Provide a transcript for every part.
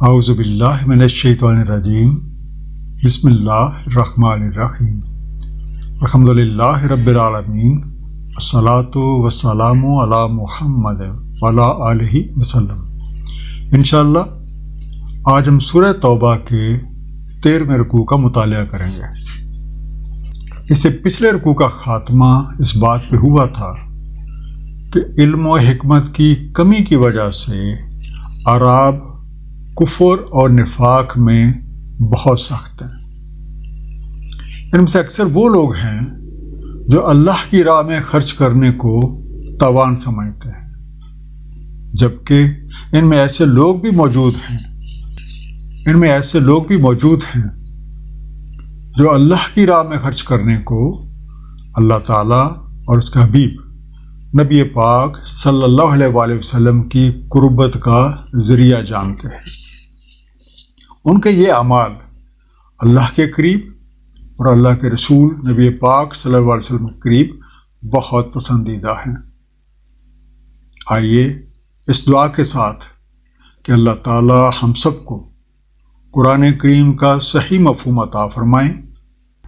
اعوذ باللہ من الشیطان الرجیم بسم اللہ الرحمن الرحیم الحمدللہ رب العالمین الصلاۃ والسلام علی محمد وعلی آلہ وسلم۔ انشاءاللہ آج ہم سورہ توبہ کے 13ویں رکوع کا مطالعہ کریں گے۔ اس سے پچھلے رکوع کا خاتمہ اس بات پہ ہوا تھا کہ علم و حکمت کی کمی کی وجہ سے اعراب کفر اور نفاق میں بہت سخت ہیں۔ ان میں سے اکثر وہ لوگ ہیں جو اللہ کی راہ میں خرچ کرنے کو تاوان سمجھتے ہیں، جبکہ ان میں ایسے لوگ بھی موجود ہیں جو اللہ کی راہ میں خرچ کرنے کو اللہ تعالیٰ اور اس کا حبیب نبی پاک صلی اللہ علیہ وآلہ وسلم کی قربت کا ذریعہ جانتے ہیں۔ ان کے یہ اعمال اللہ کے قریب اور اللہ کے رسول نبی پاک صلی اللہ علیہ وسلم کے قریب بہت پسندیدہ ہیں۔ آئیے اس دعا کے ساتھ کہ اللہ تعالی ہم سب کو قرآن کریم کا صحیح مفہوم عطا فرمائیں،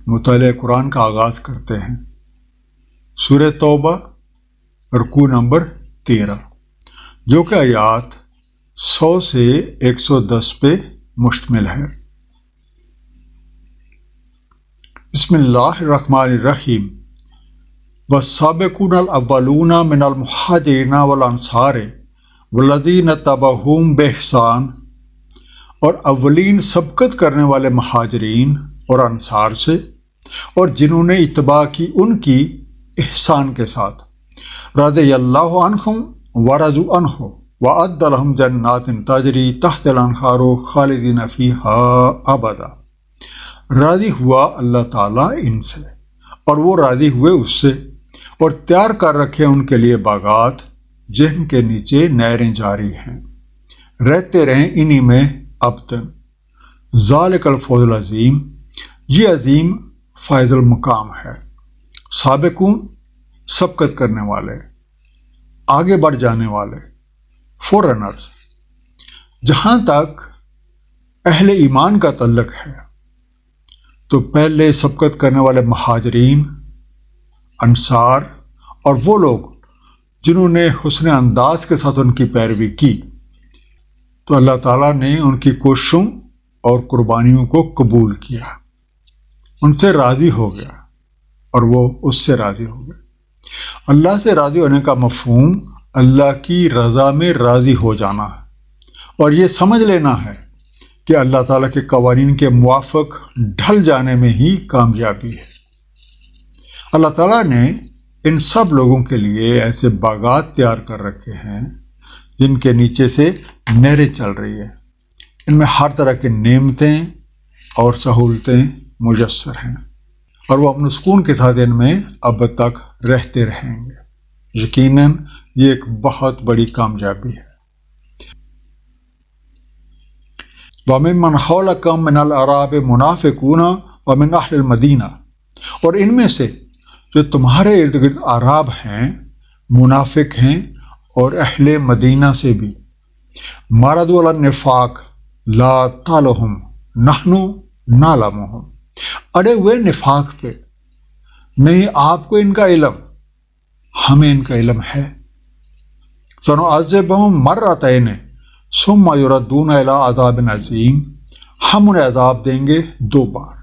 مطالعہ قرآن کا آغاز کرتے ہیں۔ سورہ توبہ رکوع نمبر 13، جو کہ آیات 100 سے 110 پہ مشتمل ہے۔ بسم اللہ الرحمن الرحیم۔ والسابقون الاولون من المہاجرین والانصار والذین اتبعوہم بإحسان، اور اولین سبقت کرنے والے مہاجرین اور انصار سے اور جنہوں نے اتباع کی ان کی احسان کے ساتھ، رضی اللہ عنہم ورضوا عنہ وأعد لهم جنات تجری تحت الانہار خالدین فیہا ابدا۔ راضی ہوا اللہ تعالیٰ ان سے اور وہ راضی ہوئے اس سے، اور تیار کر رکھے ان کے لیے باغات جن کے نیچے نہریں جاری ہیں، رہتے رہیں انہی میں ابداً۔ ذالک الفوز العظیم، یہ عظیم فائز المقام ہے۔ سابقون سبقت کرنے والے، آگے بڑھ جانے والے، فورنرز۔ جہاں تک اہل ایمان کا تعلق ہے تو پہلے سبقت کرنے والے مہاجرین، انصار اور وہ لوگ جنہوں نے حسن انداز کے ساتھ ان کی پیروی کی، تو اللہ تعالیٰ نے ان کی کوششوں اور قربانیوں کو قبول کیا، ان سے راضی ہو گیا اور وہ اس سے راضی ہو گئے۔ اللہ سے راضی ہونے کا مفہوم اللہ کی رضا میں راضی ہو جانا ہے، اور یہ سمجھ لینا ہے کہ اللہ تعالیٰ کے قوانین کے موافق ڈھل جانے میں ہی کامیابی ہے۔ اللہ تعالیٰ نے ان سب لوگوں کے لیے ایسے باغات تیار کر رکھے ہیں جن کے نیچے سے نہریں چل رہی ہیں، ان میں ہر طرح کی نعمتیں اور سہولتیں میسر ہیں، اور وہ امن و سکون کے ساتھ ان میں اب تک رہتے رہیں گے۔ یقیناً یہ ایک بہت بڑی کامیابی ہے۔ وَمِمَّنْ حَوْلَكُم مِّنَ الْأَعْرَابِ مُنَافِقُونَ وَمِنْ أَهْلِ الْمَدِينَةِ، اور ان میں سے جو تمہارے ارد گرد اعراب ہیں، منافق ہیں، اور اہل مدینہ سے بھی۔ مَرَضُوا عَلَى النِّفَاقِ لَا تَعْلَمُهُمْ نَحْنُ نَعْلَمُهُمْ، اڑے ہوئے نفاق پہ، نہیں آپ کو ان کا علم، ہمیں ان کا علم ہے۔ سَنُعَذِّبُهُم مَّرَّتَيْنِ ثُمَّ يُرَدُّونَ إِلَىٰ عَذَابٍ عَظِيمٍ، ہم انہیں عذاب دیں گے 2 بار،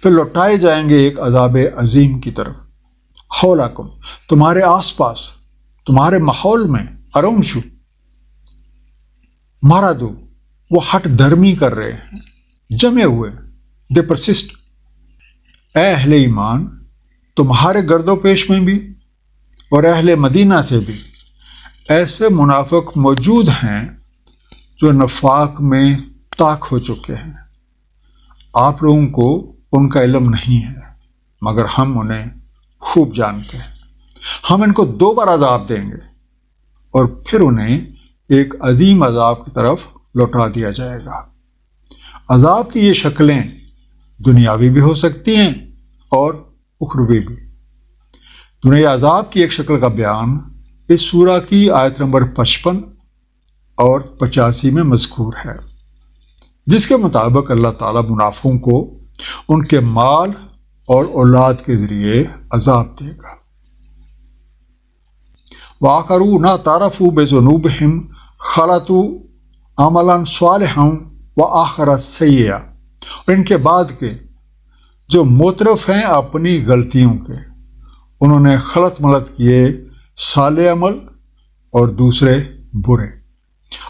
پھر لوٹائے جائیں گے ایک عذاب عظیم کی طرف۔ حولکم، تمہارے آس پاس، تمہارے ماحول میں، اراؤنڈ، مردو، وہ ہٹ دھرمی کر رہے ہیں، جمے ہوئے، دے پرسسٹ۔ اے اہل ایمان، تمہارے گرد و پیش میں بھی اور اہل مدینہ سے بھی ایسے منافق موجود ہیں جو نفاق میں طاق ہو چکے ہیں۔ آپ لوگوں کو ان کا علم نہیں ہے، مگر ہم انہیں خوب جانتے ہیں۔ ہم ان کو 2 بار عذاب دیں گے اور پھر انہیں ایک عظیم عذاب کی طرف لوٹا دیا جائے گا۔ عذاب کی یہ شکلیں دنیاوی بھی ہو سکتی ہیں اور اخروی بھی۔ دنیا عذاب کی ایک شکل کا بیان اس سورہ کی آیت نمبر 55 اور 85 میں مذکور ہے۔ جس کے مطابق اللہ تعالیٰ منافقوں کو ان کے مال اور اولاد کے ذریعے عذاب دے گا۔ وَآخَرُونَ اعْتَرَفُوا بِذُنُوبِهِمْ خَلَطُوا عَمَلًا صَالِحًا وَآخَرَ سَيِّئًا، اور ان کے بعد کے جو معترف ہیں اپنی غلطیوں کے، انہوں نے خلط ملط کیے صالح عمل اور دوسرے برے۔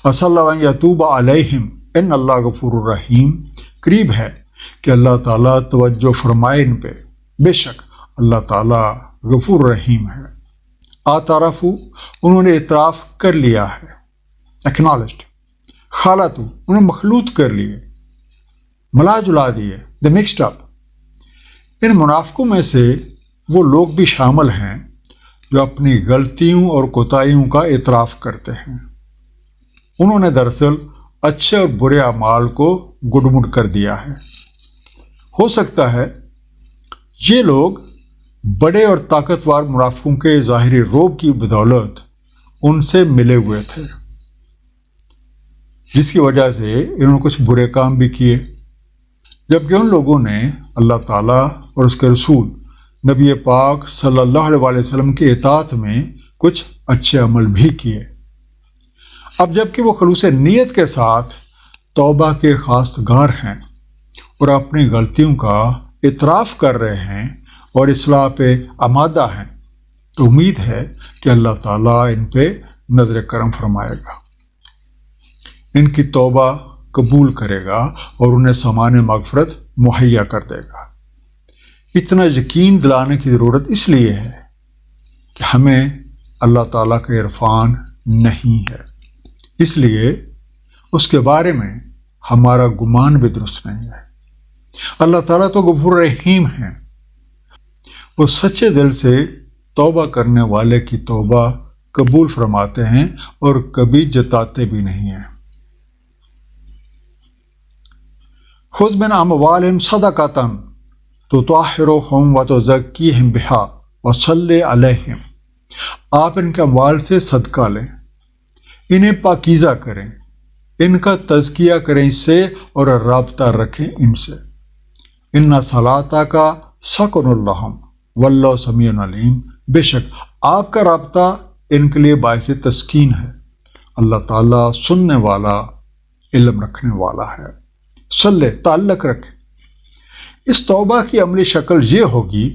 عَسَى اللَّهُ أَن يَتُوبَ عَلَيْهِمْ ان اللہ غفور الرحیم، قریب ہے کہ اللہ تعالیٰ توجہ فرمائے ان پہ، بے شک اللہ تعالیٰ غفور الرحیم ہے۔ اعترفوا، انہوں نے اعتراف کر لیا ہے، ایکنالجڈ۔ خالطوا، انہوں نے مخلوط کر لیے، ملا جلا دیے، دے مکسڈ اپ۔ ان منافقوں میں سے وہ لوگ بھی شامل ہیں جو اپنی غلطیوں اور کوتاہیوں کا اعتراف کرتے ہیں۔ انہوں نے دراصل اچھے اور برے اعمال کو گڈ کر دیا ہے۔ ہو سکتا ہے یہ لوگ بڑے اور طاقتور منافقوں کے ظاہری روب کی بدولت ان سے ملے ہوئے تھے، جس کی وجہ سے انہوں نے کچھ برے کام بھی کیے، جبکہ ان لوگوں نے اللہ تعالیٰ اور اس کے رسول نبی پاک صلی اللہ علیہ وسلم کی اطاعت میں کچھ اچھے عمل بھی کیے۔ اب جبکہ وہ خلوص نیت کے ساتھ توبہ کے خواستگار ہیں اور اپنی غلطیوں کا اعتراف کر رہے ہیں اور اصلاح پہ آمادہ ہیں، تو امید ہے کہ اللہ تعالیٰ ان پہ نظر کرم فرمائے گا، ان کی توبہ قبول کرے گا اور انہیں سامان مغفرت مہیا کر دے گا۔ اتنا یقین دلانے کی ضرورت اس لیے ہے کہ ہمیں اللہ تعالیٰ کا عرفان نہیں ہے، اس لیے اس کے بارے میں ہمارا گمان بھی درست نہیں ہے۔ اللہ تعالیٰ تو غفور رحیم ہیں، وہ سچے دل سے توبہ کرنے والے کی توبہ قبول فرماتے ہیں اور کبھی جتاتے بھی نہیں ہیں۔ خذ من اموالہم صدقۃ تطہرہم وتزکیہم بہا وصلی علیہم، آپ ان کے اموال سے صدقہ لیں، انہیں پاکیزہ کریں، ان کا تزکیہ کریں اس سے اور رابطہ رکھیں ان سے۔ ان صلاتک سکن لہم واللہ سمیع علیم، بے شک آپ کا رابطہ ان کے لیے باعث تسکین ہے، اللہ تعالیٰ سننے والا، علم رکھنے والا ہے۔ صلی، تعلق رکھیں۔ اس توبہ کی عملی شکل یہ ہوگی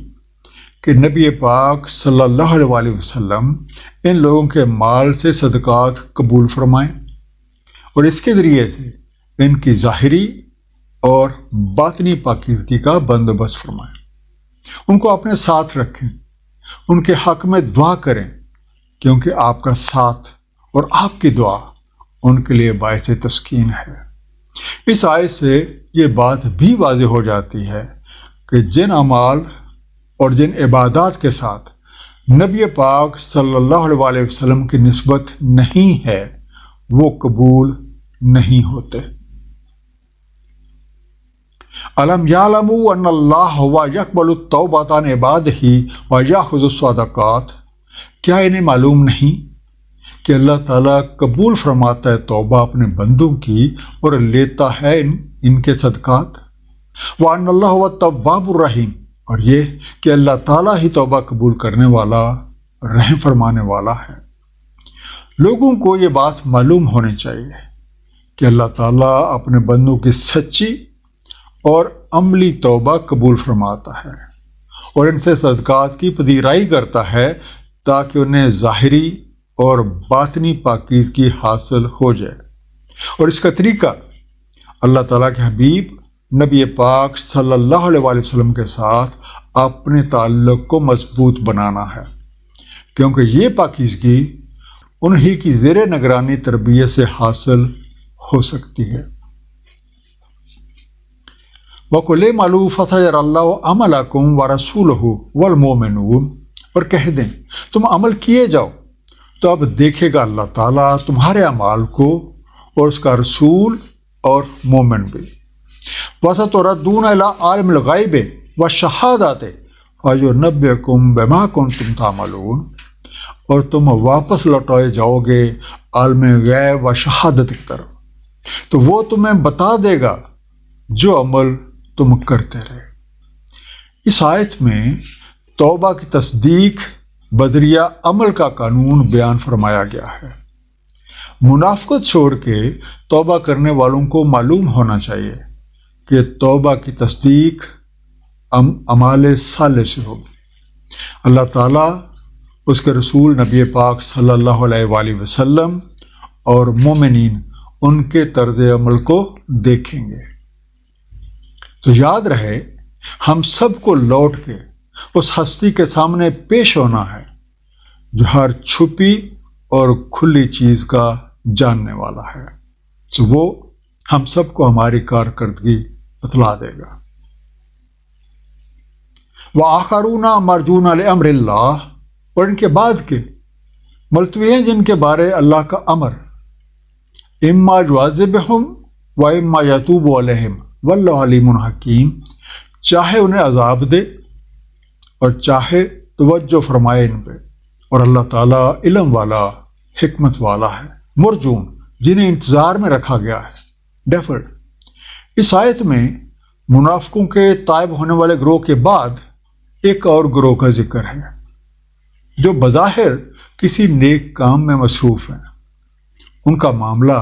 کہ نبی پاک صلی اللہ علیہ وسلم ان لوگوں کے مال سے صدقات قبول فرمائیں اور اس کے ذریعے سے ان کی ظاہری اور باطنی پاکیزگی کا بندوبست فرمائیں، ان کو اپنے ساتھ رکھیں، ان کے حق میں دعا کریں، کیونکہ آپ کا ساتھ اور آپ کی دعا ان کے لیے باعث تسکین ہے۔ اس آیت سے یہ بات بھی واضح ہو جاتی ہے کہ جن اعمال اور جن عبادات کے ساتھ نبی پاک صلی اللہ علیہ وسلم کی نسبت نہیں ہے وہ قبول نہیں ہوتے۔ الم یعلموا ان اللہ یقبل التوبۃ عن عبادہ ویأخذ الصدقات، کیا انہیں معلوم نہیں کہ اللہ تعالیٰ قبول فرماتا ہے توبہ اپنے بندوں کی اور لیتا ہے ان کے صدقات۔ وَأَنَّ اللَّهَ هُوَ التَّوَّابُ الرَّحِيمُ، اور یہ کہ اللہ تعالیٰ ہی توبہ قبول کرنے والا، رحم فرمانے والا ہے۔ لوگوں کو یہ بات معلوم ہونی چاہیے کہ اللہ تعالیٰ اپنے بندوں کی سچی اور عملی توبہ قبول فرماتا ہے اور ان سے صدقات کی پذیرائی کرتا ہے تاکہ انہیں ظاہری اور باطنی پاکیزگی حاصل ہو جائے۔ اور اس کا طریقہ اللہ تعالیٰ کے حبیب نبی پاک صلی اللہ علیہ وسلم کے ساتھ اپنے تعلق کو مضبوط بنانا ہے، کیونکہ یہ پاکیزگی انہی کی زیر نگرانی تربیت سے حاصل ہو سکتی ہے۔ وَقُلْ اعْمَلُوا فَسَيَرَى اللَّهُ عَمَلَكُمْ وَرَسُولُهُ وَالْمُؤْمِنُونَ، اور کہہ دیں تم عمل کیے جاؤ تو اب دیکھے گا اللہ تعالیٰ تمہارے اعمال کو اور اس کا رسول اور مومن بھی۔ وَسَتُرَدُّونَ إِلَىٰ عَالِمِ الْغَيْبِ وَالشَّهَادَةِ فَيُنَبِّئُكُم بِمَا كُنتُمْ تَعْمَلُونَ، اور تم واپس لوٹائے جاؤ گے عالم غیب و شہادت کی طرف، تو وہ تمہیں بتا دے گا جو عمل تم کرتے رہے۔ اس آیت میں توبہ کی تصدیق بذریعہ عمل کا قانون بیان فرمایا گیا ہے۔ منافقت چھوڑ کے توبہ کرنے والوں کو معلوم ہونا چاہیے کہ توبہ کی تصدیق اعمال صالح سے ہوگی۔ اللہ تعالیٰ، اس کے رسول نبی پاک صلی اللہ علیہ وآلہ وسلم اور مومنین ان کے طرز عمل کو دیکھیں گے۔ تو یاد رہے، ہم سب کو لوٹ کے اس ہستی کے سامنے پیش ہونا ہے جو ہر چھپی اور کھلی چیز کا جاننے والا ہے، تو وہ ہم سب کو ہماری کارکردگی بتلا دے گا۔ وآخرون مرجون لامر اللہ، اور ان کے بعد کے ملتوی ہیں جن کے بارے اللہ کا امر، اما یعذبہم و اما یتوب علیہم واللہ علیم حکیم، چاہے انہیں عذاب دے اور چاہے توجہ فرمائے ان پہ، اور اللہ تعالیٰ علم والا، حکمت والا ہے۔ مرجون، جنہیں انتظار میں رکھا گیا ہے، ڈیفرڈ۔ اس آیت میں منافقوں کے طائب ہونے والے گروہ کے بعد ایک اور گروہ کا ذکر ہے جو بظاہر کسی نیک کام میں مصروف ہیں۔ ان کا معاملہ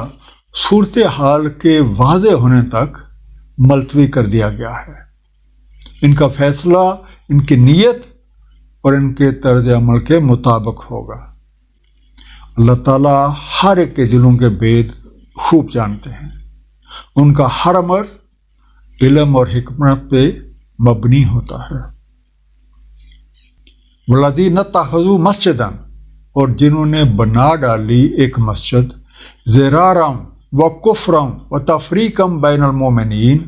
صورتحال کے واضح ہونے تک ملتوی کر دیا گیا ہے۔ ان کا فیصلہ ان کی نیت اور ان کے طرز عمل کے مطابق ہوگا۔ اللہ تعالیٰ ہر ایک کے دلوں کے بید خوب جانتے ہیں۔ ان کا ہر امر علم اور حکمت پہ مبنی ہوتا ہے۔ والذین اتخذوا مسجدا، اور جنہوں نے بنا ڈالی ایک مسجد، ضرارا و کفرا و تفریقا بین المومنین،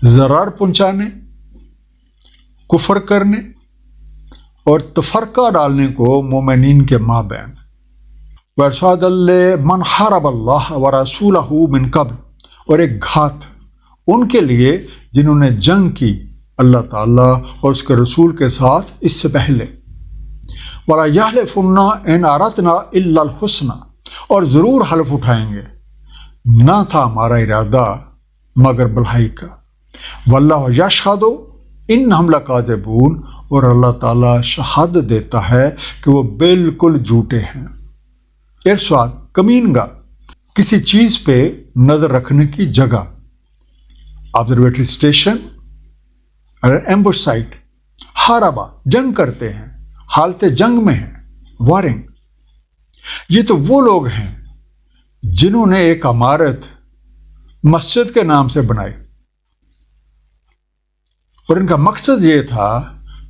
ضرر پہنچانے، کفر کرنے اور تفرقہ ڈالنے کو مومنین کے مابین، وارشادا لمن حارب اللہ ورسولہ من قبل، اور ایک گھات ان کے لیے جنہوں نے جنگ کی اللہ تعالیٰ اور اس کے رسول کے ساتھ اس سے پہلے، وَلَا يَحْلِفُنَّ إِنْ أَرَدْنَا إِلَّا الْحُسْنَى، اور ضرور حلف اٹھائیں گے، نہ تھا ہمارا ارادہ مگر بھلائی کا، وَاللَّهُ يَشْهَدُ إِنَّهُمْ لَكَاذِبُونَ، اور اللہ تعالیٰ شہادت دیتا ہے کہ وہ بالکل جھوٹے ہیں۔ ارشاد، کمینگا، کسی چیز پہ نظر رکھنے کی جگہ، آبزرویٹری اسٹیشن اور ایمبوش سائٹ۔ حاربہ، جنگ کرتے ہیں، حالت جنگ میں ہیں، وارنگ۔ یہ تو وہ لوگ ہیں جنہوں نے ایک عمارت مسجد کے نام سے بنائی، اور ان کا مقصد یہ تھا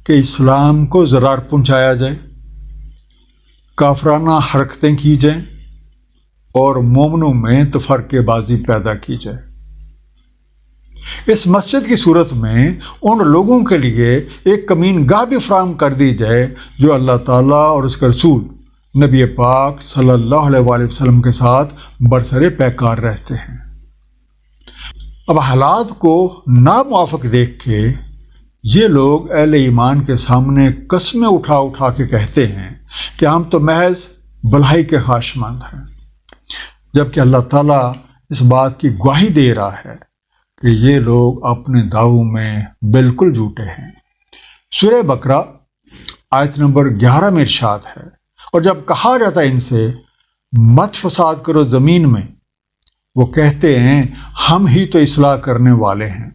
کہ اسلام کو ضرر پہنچایا جائے، کافرانہ حرکتیں کی جائیں اور مومنوں میں تفرقے بازی پیدا کی جائے۔ اس مسجد کی صورت میں ان لوگوں کے لیے ایک کمین گاہ بھی فراہم کر دی جائے جو اللہ تعالیٰ اور اس کے رسول نبی پاک صلی اللہ علیہ وآلہ وسلم کے ساتھ برسر پیکار رہتے ہیں۔ اب حالات کو ناموافق دیکھ کے یہ لوگ اہل ایمان کے سامنے قسمیں اٹھا اٹھا کے کہتے ہیں کہ ہم تو محض بھلائی کے خواہشمند ہیں، جبکہ اللہ تعالیٰ اس بات کی گواہی دے رہا ہے کہ یہ لوگ اپنے دعووں میں بالکل جھوٹے ہیں۔ سورہ بقرہ آیت نمبر 11 میں ارشاد ہے، اور جب کہا جاتا ہے ان سے مت فساد کرو زمین میں، وہ کہتے ہیں ہم ہی تو اصلاح کرنے والے ہیں۔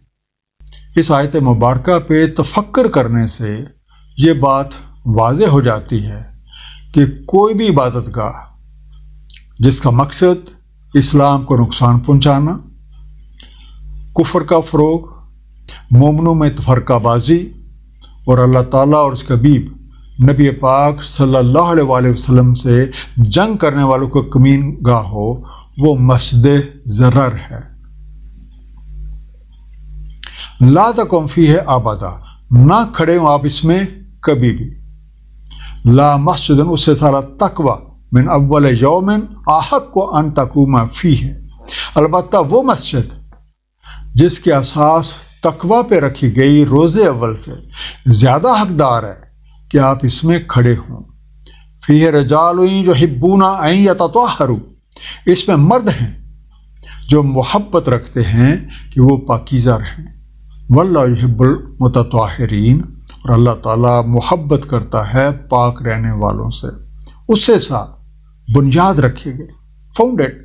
اس آیت مبارکہ پہ تفکر کرنے سے یہ بات واضح ہو جاتی ہے کہ کوئی بھی عبادت گاہ جس کا مقصد اسلام کو نقصان پہنچانا، کفر کا فروغ، مومنوں میں تفرقہ بازی اور اللہ تعالیٰ اور اس کے حبیب نبی پاک صلی اللہ علیہ وآلہ وسلم سے جنگ کرنے والوں کو کمین گاہ ہو، وہ مسجد ضرر ہے۔ لا تقم فیہ ابدا، نہ کھڑے ہوں آپ اس میں کبھی بھی۔ لا مسجد، اس سے سارا تقوی، من اول یوم احق ان تقوم فیہ، البتہ وہ مسجد جس کے اساس تقوی پہ رکھی گئی روز اول سے زیادہ حقدار ہے کہ آپ اس میں کھڑے ہوں۔ فیہ رجال یحبون ان یتطہروا، اس میں مرد ہیں جو محبت رکھتے ہیں کہ وہ پاکیزہ رہیں۔ واللہ یحب المتطہرین، اور اللہ تعالیٰ محبت کرتا ہے پاک رہنے والوں سے۔ اس سے بنیاد رکھے گئے، فاؤنڈیڈ۔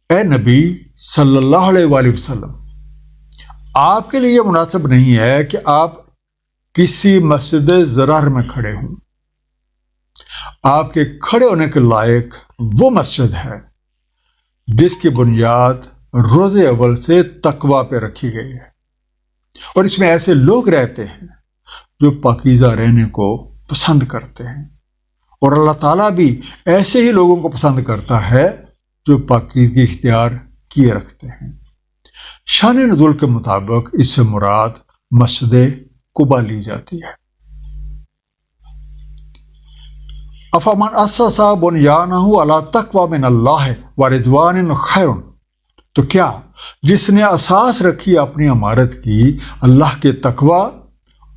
اے نبی صلی اللہ علیہ وآلہ وسلم، آپ کے لیے یہ مناسب نہیں ہے کہ آپ کسی مسجد ضرار میں کھڑے ہوں۔ آپ کے کھڑے ہونے کے لائق وہ مسجد ہے جس کی بنیاد روز اول سے تقوی پہ رکھی گئی ہے، اور اس میں ایسے لوگ رہتے ہیں جو پاکیزہ رہنے کو پسند کرتے ہیں، اور اللہ تعالیٰ بھی ایسے ہی لوگوں کو پسند کرتا ہے جو پاکیزگی اختیار کیے رکھتے ہیں۔ شان نزول کے مطابق اس سے مراد مسجد قباء لی جاتی ہے۔ افمن اسس بنیانہ علی تقوی من اللہ ورضوان خیر، تو کیا جس نے اساس رکھی اپنی عمارت کی اللہ کے تقوی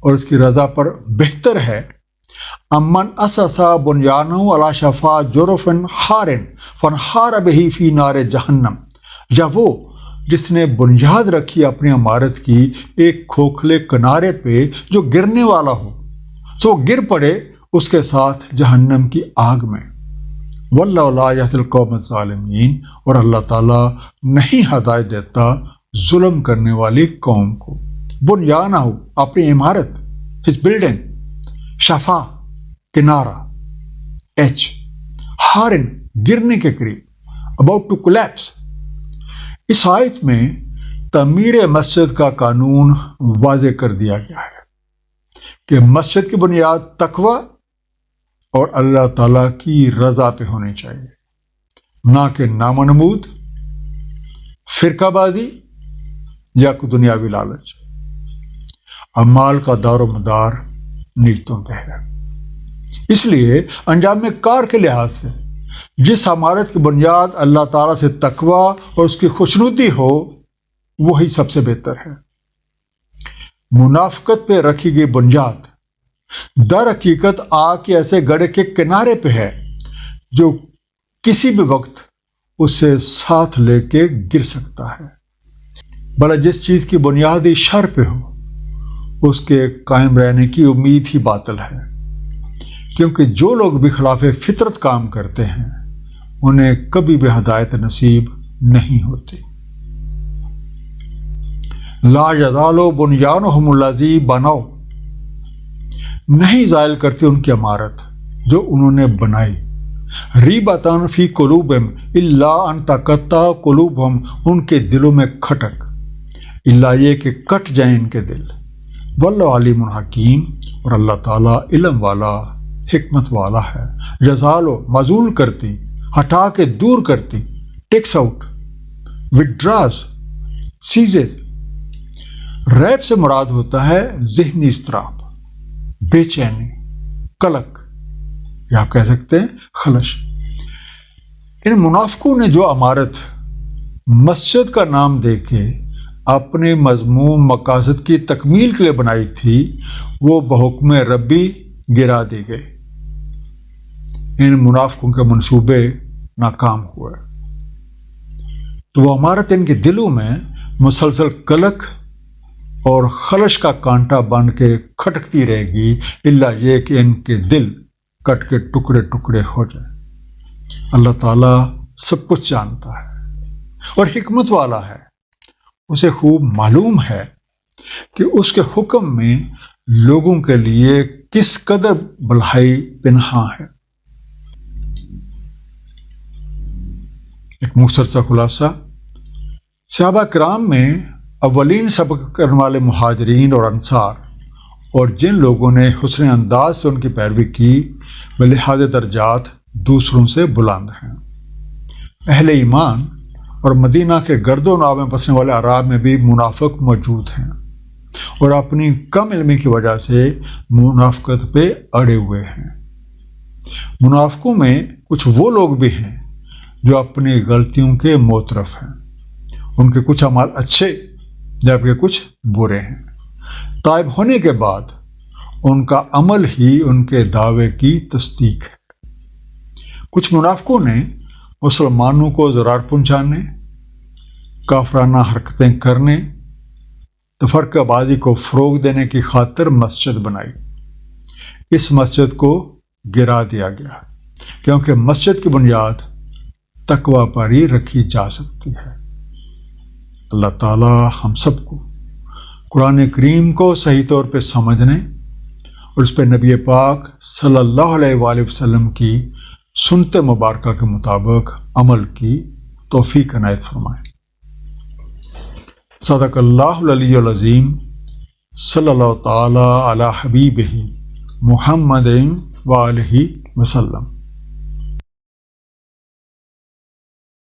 اور اس کی رضا پر بہتر ہے۔ امن اسس بنیانہ علی شفا جرف حار فانحار بہ فی نار جہنم، یا وہ جس نے بنیاد رکھی اپنی عمارت کی ایک کھوکھلے کنارے پہ جو گرنے والا ہو، سو گر پڑے اس کے ساتھ جہنم کی آگ میں۔ واللہ لا یہدی القوم الظالمین، اور اللہ تعالیٰ نہیں ہدایت دیتا ظلم کرنے والی قوم کو۔ بنیانہ ہو، اپنی عمارت، ہز بلڈنگ، شفا کنارہ، ایچ، ہارن گرنے کے قریب، اباؤٹ ٹو کولیپس۔ اس آیت میں تعمیر مسجد کا قانون واضح کر دیا گیا ہے کہ مسجد کی بنیاد تقوی اور اللہ تعالیٰ کی رضا پہ ہونی چاہیے، نہ کہ نام و نمود، فرقہ بازی یا کوئی دنیاوی لالچ۔ اعمال کا دار و مدار نیتوں پہ ہے۔ اس لیے انجام کار کے لحاظ سے جس عمارت کی بنیاد اللہ تعالیٰ سے تقوی اور اس کی خوشنودی ہو، وہی سب سے بہتر ہے۔ منافقت پہ رکھی گئی بنیاد در حقیقت آگ کے ایسے گڑھے کے کنارے پہ ہے جو کسی بھی وقت اسے ساتھ لے کے گر سکتا ہے۔ بھلا جس چیز کی بنیادی شر پہ ہو، اس کے قائم رہنے کی امید ہی باطل ہے، کیونکہ جو لوگ بھی خلاف فطرت کام کرتے ہیں انہیں کبھی بھی ہدایت نصیب نہیں ہوتی۔ لا یزال بنیانہم الذی بنوا، نہیں زائل کرتی ان کی عمارت جو انہوں نے بنائی، ریبۃ فی قلوبہم الا ان تقطع قلوبہم، ان کے دلوں میں کھٹک، الا یہ کہ کٹ جائیں ان کے دل۔ واللہ علیم حکیم، اور اللہ تعالیٰ علم والا حکمت والا ہے۔ یزالو معزول کرتی، ہٹا کے دور کرتی، ٹیکس آؤٹ، وڈراز، سیزز۔ ریب سے مراد ہوتا ہے ذہنی اضطراب، بے چینی، قلق، یا آپ کہہ سکتے ہیں خلش۔ ان منافقوں نے جو عمارت مسجد کا نام دے کے اپنے مذموم مقاصد کی تکمیل کے لیے بنائی تھی، وہ بحکم ربی گرا دی گئی۔ ان منافقوں کے منصوبے ناکام ہوئے، تو وہ عمارت ان کے دلوں میں مسلسل قلق اور خلش کا کانٹا بن کے کھٹکتی رہے گی، الا یہ کہ ان کے دل کٹ کے ٹکڑے ٹکڑے ہو جائیں۔ اللہ تعالیٰ سب کچھ جانتا ہے اور حکمت والا ہے، اسے خوب معلوم ہے کہ اس کے حکم میں لوگوں کے لیے کس قدر بھلائی پنہاں ہے۔ ایک مختصر سا خلاصہ، صحابہ کرام میں اولین سبقت کرنے والے مہاجرین اور انصار، اور جن لوگوں نے حسن انداز سے ان کی پیروی کی، بلحاظ درجات دوسروں سے بلند ہیں۔ اہل ایمان اور مدینہ کے گرد و نواح میں بسنے والے اعراب میں بھی منافق موجود ہیں، اور اپنی کم علمی کی وجہ سے منافقت پہ اڑے ہوئے ہیں۔ منافقوں میں کچھ وہ لوگ بھی ہیں جو اپنی غلطیوں کے معترف ہیں، ان کے کچھ اعمال اچھے جبکہ کچھ برے ہیں، تائب ہونے کے بعد ان کا عمل ہی ان کے دعوے کی تصدیق ہے۔ کچھ منافقوں نے مسلمانوں کو ضرر پہنچانے کافرانہ حرکتیں کرنے، تفرقہ بازی کو فروغ دینے کی خاطر مسجد بنائی۔ اس مسجد کو گرا دیا گیا کیونکہ مسجد کی بنیاد تقوی پر ہی رکھی جا سکتی ہے۔ اللہ تعالی ہم سب کو قرآن کریم کو صحیح طور پہ سمجھنے اور اس پہ نبی پاک صلی اللہ علیہ وآلہ وسلم کی سنت مبارکہ کے مطابق عمل کی توفیق عنایت فرمائے۔ صدق اللہ العلی العظیم، صلی اللہ تعالی علی حبیبہ محمد وآلہ وسلم۔